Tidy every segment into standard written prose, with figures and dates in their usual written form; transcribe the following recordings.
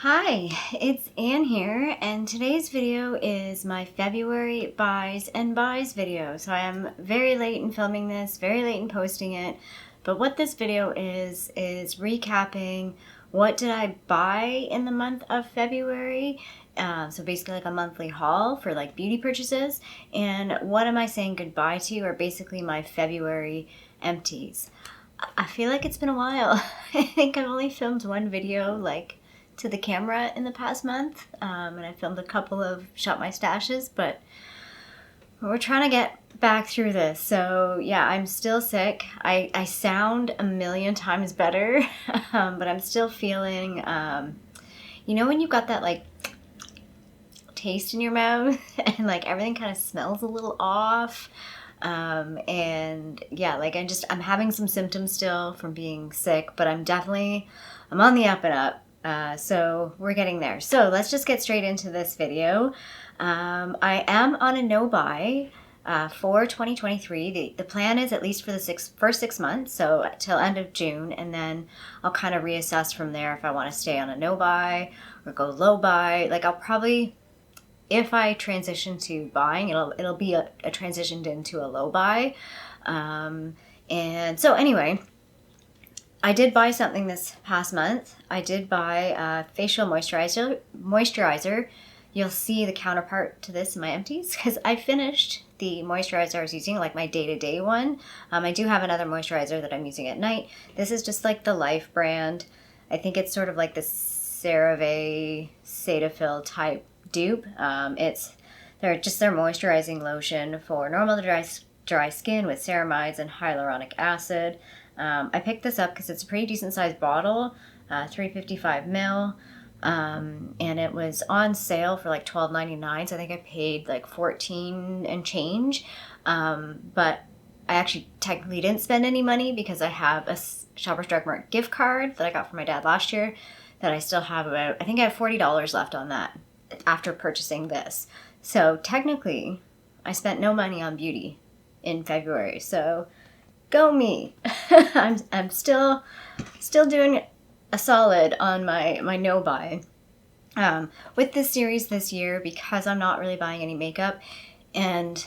Hi, it's Anne here, and today's video is my February buys and buys video. So I am very late in filming this, very late in posting it, but what this video is recapping what did I buy in the month of February. So basically like a monthly haul for like beauty purchases, and what am I saying goodbye to, or basically my February empties. I feel like it's been a while. I think I've only filmed one video to the camera in the past month, and I filmed a couple of shop my stashes, but we're trying to get back through this. So yeah, I'm still sick. I sound a million times better, but I'm still feeling, you know when you've got that like taste in your mouth and like everything kind of smells a little off. And yeah, like I'm having some symptoms still from being sick, but I'm on the up and up. So we're getting there. So let's just get straight into this video. I am on a no buy for 2023. The plan is at least for the first 6 months, so till end of June, and then I'll kind of reassess from there if I want to stay on a no buy or go low buy. Like I'll probably, if I transition to buying, it'll be a transitioned into a low buy. And so anyway, I did buy something this past month. I did buy a facial moisturizer. You'll see the counterpart to this in my empties because I finished the moisturizer I was using, like my day-to-day one. I do have another moisturizer that I'm using at night. This is just like the Life brand. I think it's sort of like the CeraVe Cetaphil type dupe. They're just their moisturizing lotion for normal to dry skin with ceramides and hyaluronic acid. I picked this up because it's a pretty decent sized bottle, 355 ml, and it was on sale for like $12.99. So I think I paid like $14 and change, but I actually technically didn't spend any money because I have a Shoppers Drug Mart gift card that I got from my dad last year that I still have I think I have $40 left on that after purchasing this. So technically I spent no money on beauty in February. So go me. I'm still doing a solid on my no buy. With this series this year, because I'm not really buying any makeup, and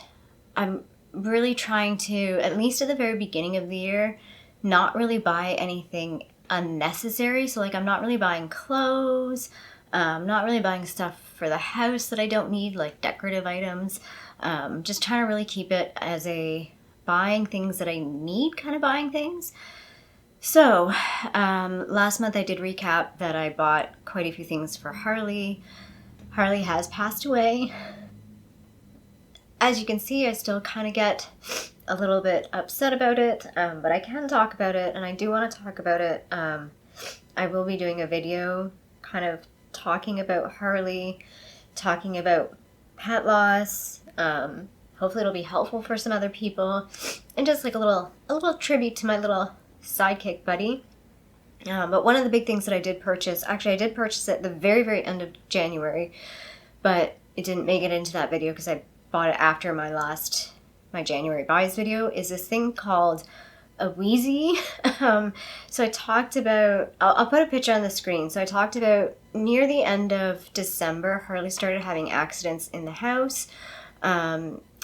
I'm really trying to, at least at the very beginning of the year, not really buy anything unnecessary. So like I'm not really buying clothes, not really buying stuff for the house that I don't need, like decorative items. Just trying to really keep it as a buying things that I need kind of buying things. So last month I did recap that I bought quite a few things for Harley. Harley has passed away. As you can see, I still kind of get a little bit upset about it, but I can talk about it, and I do want to talk about it. I will be doing a video kind of talking about Harley, talking about pet loss. Hopefully it'll be helpful for some other people, and just like a little tribute to my little sidekick buddy. But one of the big things that I did purchase, actually I did purchase it at the very, very end of January, but it didn't make it into that video because I bought it after my January buys video, is this thing called a Wheezy. So I talked about, I'll put a picture on the screen. So I talked about near the end of December, Harley started having accidents in the house.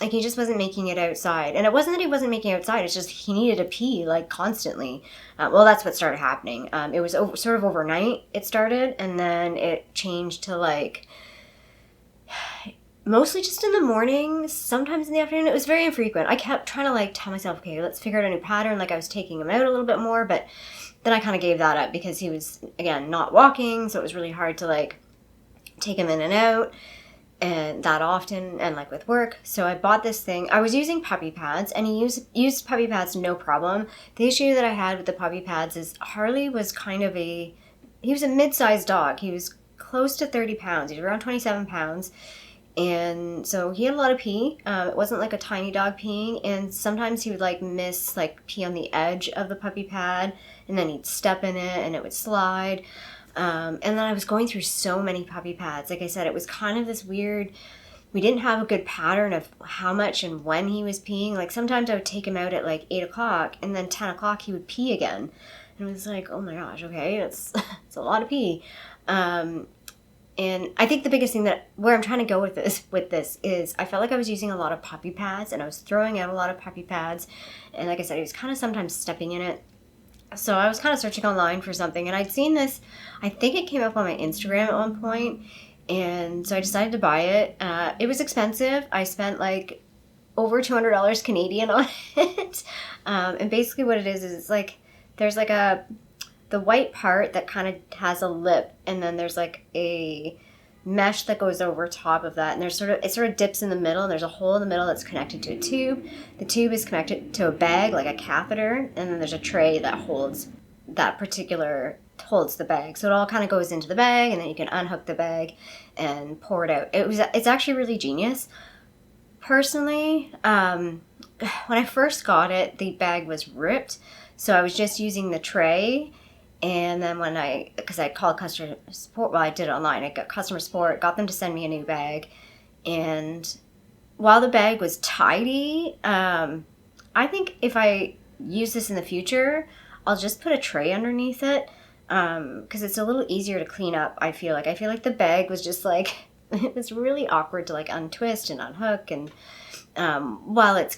Like he just wasn't making it outside. And it wasn't that he wasn't making it outside, it's just he needed to pee like constantly. Well, that's what started happening. It was sort of overnight it started, and then it changed to like mostly just in the morning, sometimes in the afternoon. It was very infrequent. I kept trying to like tell myself, okay, let's figure out a new pattern. Like I was taking him out a little bit more, but then I kind of gave that up because he was, again, not walking. So it was really hard to like take him in and out and that often, and like with work. So I bought this thing. I was using puppy pads, and he used puppy pads no problem. The issue that I had with the puppy pads is Harley was he was a mid-sized dog. He was close to 30 pounds. He was around 27 pounds. And so he had a lot of pee. It wasn't like a tiny dog peeing. And sometimes he would like miss like pee on the edge of the puppy pad, and then he'd step in it and it would slide. And then I was going through so many puppy pads. Like I said, it was kind of this weird, we didn't have a good pattern of how much and when he was peeing. Like sometimes I would take him out at like 8 o'clock, and then 10 o'clock he would pee again. And it was like, oh my gosh, okay, it's a lot of pee. And I think the biggest thing where I'm trying to go with this is I felt like I was using a lot of puppy pads, and I was throwing out a lot of puppy pads. And like I said, I was kind of sometimes stepping in it. So I was kind of searching online for something, and I'd seen this. I think it came up on my Instagram at one point, and so I decided to buy it. It was expensive. I spent like over $200 Canadian on it. And basically what it is it's like there's like the white part that kind of has a lip, and then there's like a mesh that goes over top of that, and it sort of dips in the middle, and there's a hole in the middle that's connected to a tube. The tube is connected to a bag, like a catheter, and then there's a tray that holds the bag. So it all kind of goes into the bag, and then you can unhook the bag and pour it out. It's actually really genius. Personally, when I first got it, the bag was ripped, so I was just using the tray. And then because I called customer support, I did it online. I got customer support, got them to send me a new bag. And while the bag was tidy, I think if I use this in the future, I'll just put a tray underneath it, because it's a little easier to clean up, I feel like. The bag was just like, it was really awkward to like untwist and unhook. And while it's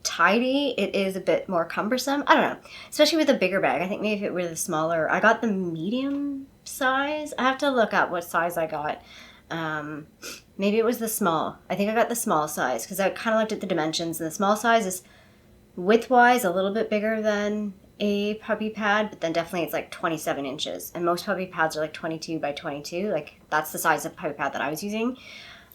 tidy, it is a bit more cumbersome. I don't know, especially with a bigger bag. I think maybe if it were the smaller, I got the medium size. I have to look up what size I got. Maybe it was the small. I think I got the small size because I kind of looked at the dimensions, and the small size is width-wise a little bit bigger than a puppy pad, but then definitely it's like 27 inches, and most puppy pads are like 22 by 22. Like that's the size of puppy pad that I was using.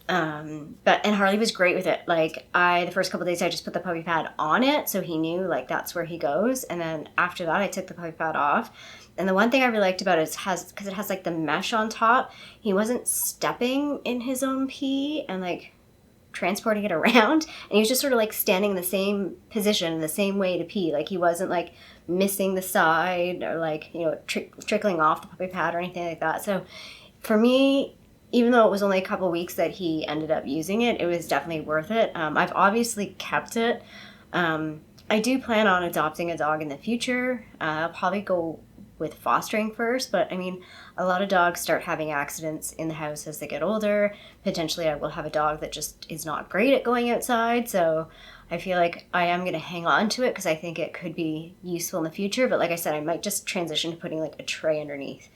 And Harley was great with it. Like the first couple of days I just put the puppy pad on it, so he knew like that's where he goes. And then after that I took the puppy pad off. And the one thing I really liked about it is because it has like the mesh on top, he wasn't stepping in his own pee and like transporting it around, and he was just sort of like standing in the same position, the same way to pee. Like he wasn't like missing the side or like, trickling off the puppy pad or anything like that. So for me, even though it was only a couple weeks that he ended up using it, it was definitely worth it. I've obviously kept it. I do plan on adopting a dog in the future. I'll probably go with fostering first, but I mean, a lot of dogs start having accidents in the house as they get older. Potentially I will have a dog that just is not great at going outside, so I feel like I am going to hang on to it because I think it could be useful in the future. But like I said, I might just transition to putting like a tray underneath.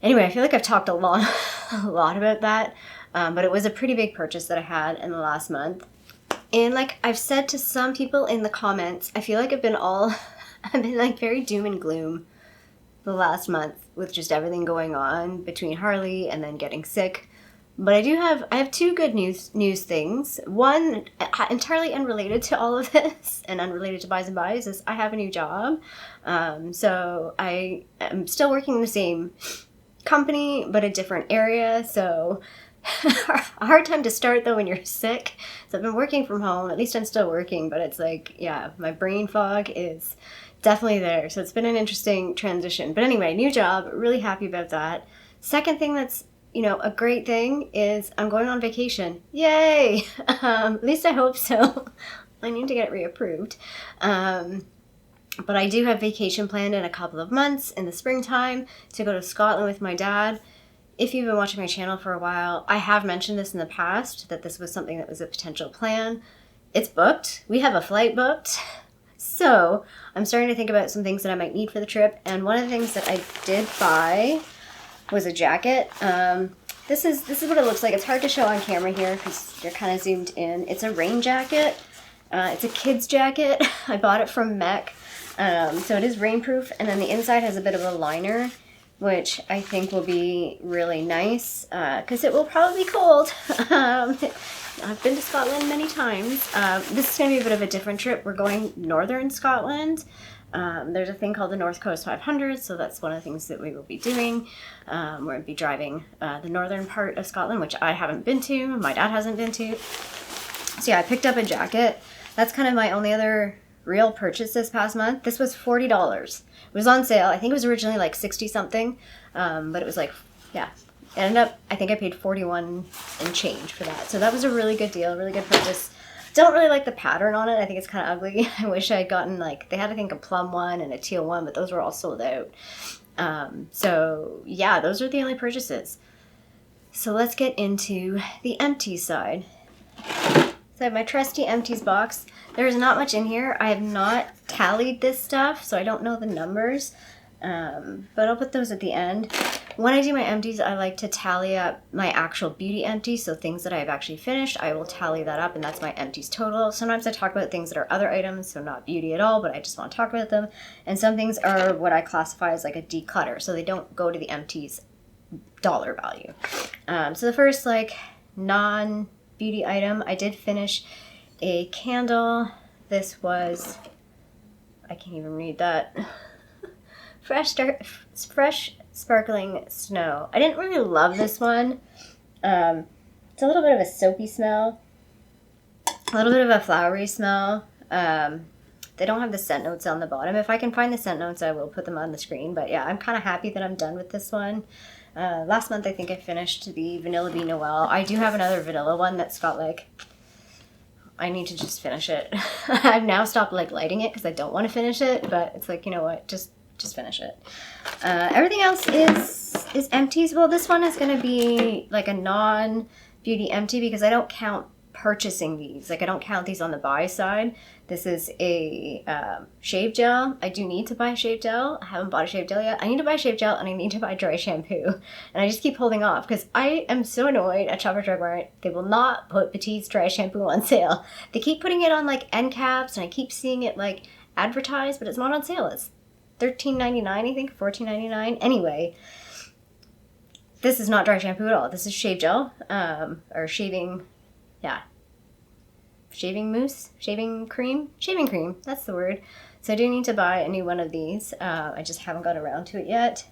Anyway, I feel like I've talked a lot about that, but it was a pretty big purchase that I had in the last month. And like I've said to some people in the comments, I feel like I've been like very doom and gloom the last month with just everything going on between Harley and then getting sick. But I have two good news things. One, entirely unrelated to all of this and unrelated to Buys and Buys, is I have a new job. So I am still working in the same company, but a different area. So a hard time to start though when you're sick. So I've been working from home. At least I'm still working, but it's like, yeah, my brain fog is definitely there. So it's been an interesting transition. But anyway, new job, really happy about that. Second thing that's, a great thing is I'm going on vacation. Yay! At least I hope so. I need to get it reapproved. But I do have vacation planned in a couple of months in the springtime to go to Scotland with my dad. If you've been watching my channel for a while, I have mentioned this in the past, that this was something that was a potential plan. It's booked. We have a flight booked. So I'm starting to think about some things that I might need for the trip. And one of the things that I did buy was a jacket. This is what it looks like. It's hard to show on camera here because you're kind of zoomed in. It's a rain jacket. It's a kid's jacket. I bought it from Mech. So it is rainproof, and then the inside has a bit of a liner, which I think will be really nice because it will probably be cold. I've been to Scotland many times. This is going to be a bit of a different trip. We're going northern Scotland. There's a thing called the North Coast 500, so that's one of the things that we will be doing. We're going to be driving the northern part of Scotland, which I haven't been to, my dad hasn't been to. So yeah, I picked up a jacket. That's kind of my only other real purchase this past month. This was $40. It was on sale. I think it was originally like 60 something, but it was like, yeah, it ended up, I think I paid 41 and change for that. So that was a really good deal, really good purchase. Don't really like the pattern on it. I think it's kind of ugly. I wish I had gotten they had I think a plum one and a teal one, but those were all sold out. So yeah, those are the only purchases. So let's get into the Empties side. So I have my trusty Empties box. There's not much in here. I have not tallied this stuff, so I don't know the numbers, but I'll put those at the end. When I do my empties, I like to tally up my actual beauty empties, so things that I have actually finished, I will tally that up, and that's my empties total. Sometimes I talk about things that are other items, so not beauty at all, but I just want to talk about them. And some things are what I classify as like a declutter, so they don't go to the empties dollar value. So the first like non-beauty item, I did finish a candle. This was, I can't even read that. Fresh Sparkling Snow. I didn't really love this one. It's a little bit of a soapy smell, a little bit of a flowery smell. They don't have the scent notes on the bottom. If I can find the scent notes, I will put them on the screen. But yeah, I'm kind of happy that I'm done with this one. Last month, I think I finished the Vanilla Bee Noel. I do have another vanilla one that's got like, I need to just finish it. I've now stopped like lighting it because I don't want to finish it, but it's like, you know what, just finish it. Everything else is empties. Well, this one is going to be like a non-beauty empty because I don't count purchasing these. Like I don't count these on the buy side. This is a shave gel. I do need to buy shave gel. I haven't bought a shave gel yet. I need to buy shave gel and I need to buy dry shampoo. And I just keep holding off because I am so annoyed at Shoppers Drug Mart. They will not put Petite's dry shampoo on sale. They keep putting it on like end caps and I keep seeing it like advertised, but it's not on sale. It's $13.99, I think, $14.99. Anyway, this is not dry shampoo at all. This is shave gel, or shaving mousse, shaving cream, that's the word. So I do need to buy a new one of these. I just haven't got around to it yet.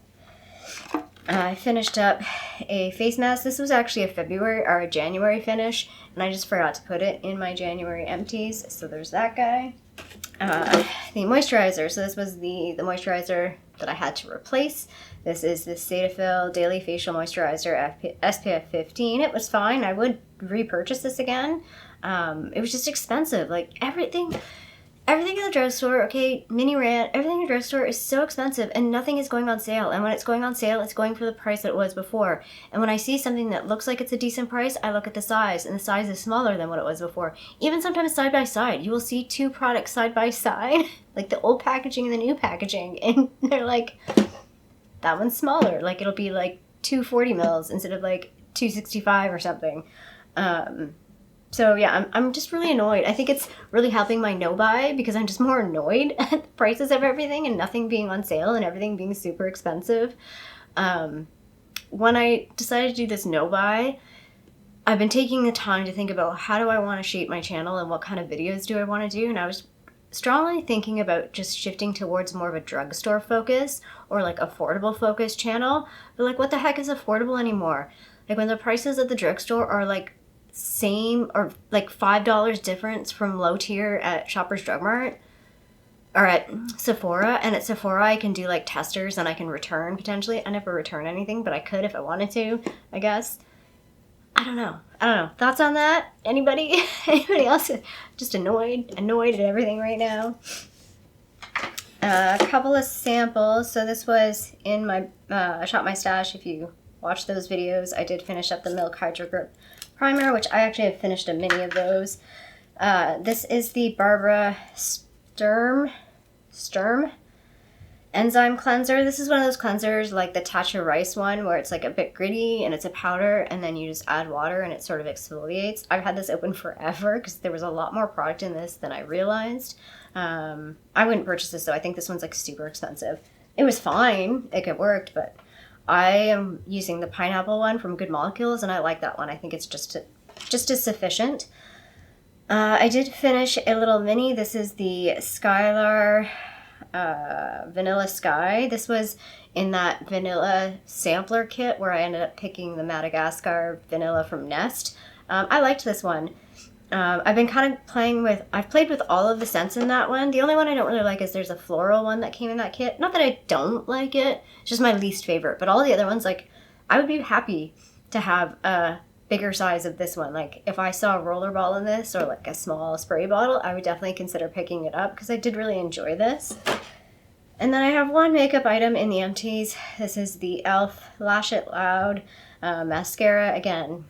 I finished up a face mask. This was actually a February or a January finish, and I just forgot to put it in my January empties. So there's that guy. The moisturizer. So this was the moisturizer that I had to replace. This is the Cetaphil Daily Facial Moisturizer SPF 15. It was fine. I would repurchase this again. It was just expensive. Like everything in the drugstore, okay, mini rant, everything in the drugstore is so expensive and nothing is going on sale. And when it's going on sale, it's going for the price that it was before. And when I see something that looks like it's a decent price, I look at the size, and the size is smaller than what it was before. Even sometimes side by side, you will see two products side by side, like the old packaging and the new packaging, and they're like, that one's smaller. Like it'll be like 240 mils instead of like 265 or something. So yeah, I'm just really annoyed. I think it's really helping my no-buy because I'm just more annoyed at the prices of everything and nothing being on sale and everything being super expensive. When I decided to do this no-buy, I've been taking the time to think about how do I want to shape my channel and what kind of videos do I want to do, and I was strongly thinking about just shifting towards more of a drugstore focus or like affordable focus channel. But like, what the heck is affordable anymore? Like when the prices at the drugstore are like same or like $5 difference from low tier at Shoppers Drug Mart or at Sephora, and at Sephora I can do like testers and I can return potentially. I never return anything, but I could if I wanted to, I guess. I don't know. Thoughts on that? Anybody? Anybody else? Just annoyed at everything right now. A couple of samples. So this was in my Shop My Stash. If you watch those videos, I did finish up the Milk Hydro Grip Primer, which I actually have finished a mini of those. This is the Barbara Sturm Enzyme Cleanser. This is one of those cleansers like the Tatcha Rice one where it's like a bit gritty and it's a powder and then you just add water and it sort of exfoliates. I've had this open forever because there was a lot more product in this than I realized. I wouldn't purchase this though. I think this one's like super expensive. It was fine, like it worked, but I am using the pineapple one from Good Molecules and I like that one. I think it's just as sufficient. I did finish a little mini. This is the Skylar Vanilla Sky. This was in that vanilla sampler kit where I ended up picking the Madagascar vanilla from Nest. I liked this one. I've been kind of I've played with all of the scents in that one. The only one I don't really like is there's a floral one that came in that kit. Not that I don't like it, it's just my least favorite. But all the other ones, like, I would be happy to have a bigger size of this one. Like, if I saw a rollerball in this or like a small spray bottle, I would definitely consider picking it up because I did really enjoy this. And then I have one makeup item in the Empties. This is the e.l.f. Lash It Loud mascara. Again,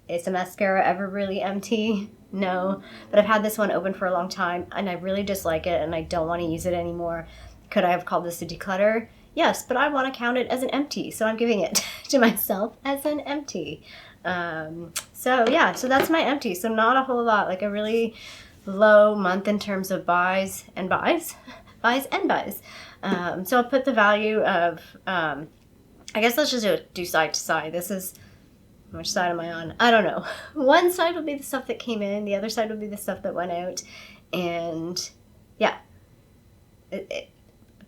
is the mascara ever really empty? No. But I've had this one open for a long time, and I really dislike it, and I don't want to use it anymore. Could I have called this a declutter? Yes, but I want to count it as an empty, so I'm giving it to myself as an empty. So yeah, so that's my empty. So not a whole lot, like a really low month in terms of buys and buys. Buys and buys. So I'll put the value of, I guess let's just do side to side. This is, which side am I on? I don't know. One side will be the stuff that came in, the other side will be the stuff that went out, and yeah,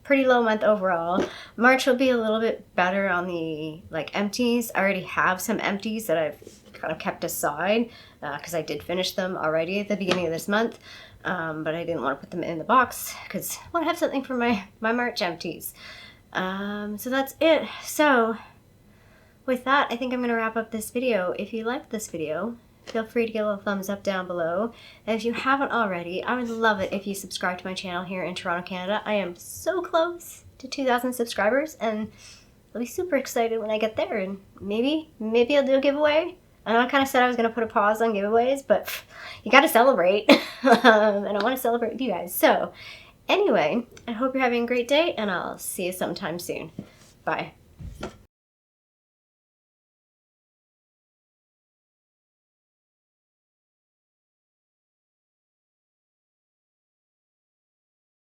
pretty low month overall. March will be a little bit better on the like empties. I already have some empties that I've kind of kept aside because I did finish them already at the beginning of this month. But I didn't want to put them in the box because I want to have something for my March empties. So that's it. So with that, I think I'm going to wrap up this video. If you liked this video, feel free to give a little thumbs up down below. And if you haven't already, I would love it if you subscribe to my channel here in Toronto, Canada. I am so close to 2,000 subscribers, and I'll be super excited when I get there. And maybe I'll do a giveaway. I know I kind of said I was going to put a pause on giveaways, but you got to celebrate. And I want to celebrate with you guys. So anyway, I hope you're having a great day, and I'll see you sometime soon. Bye.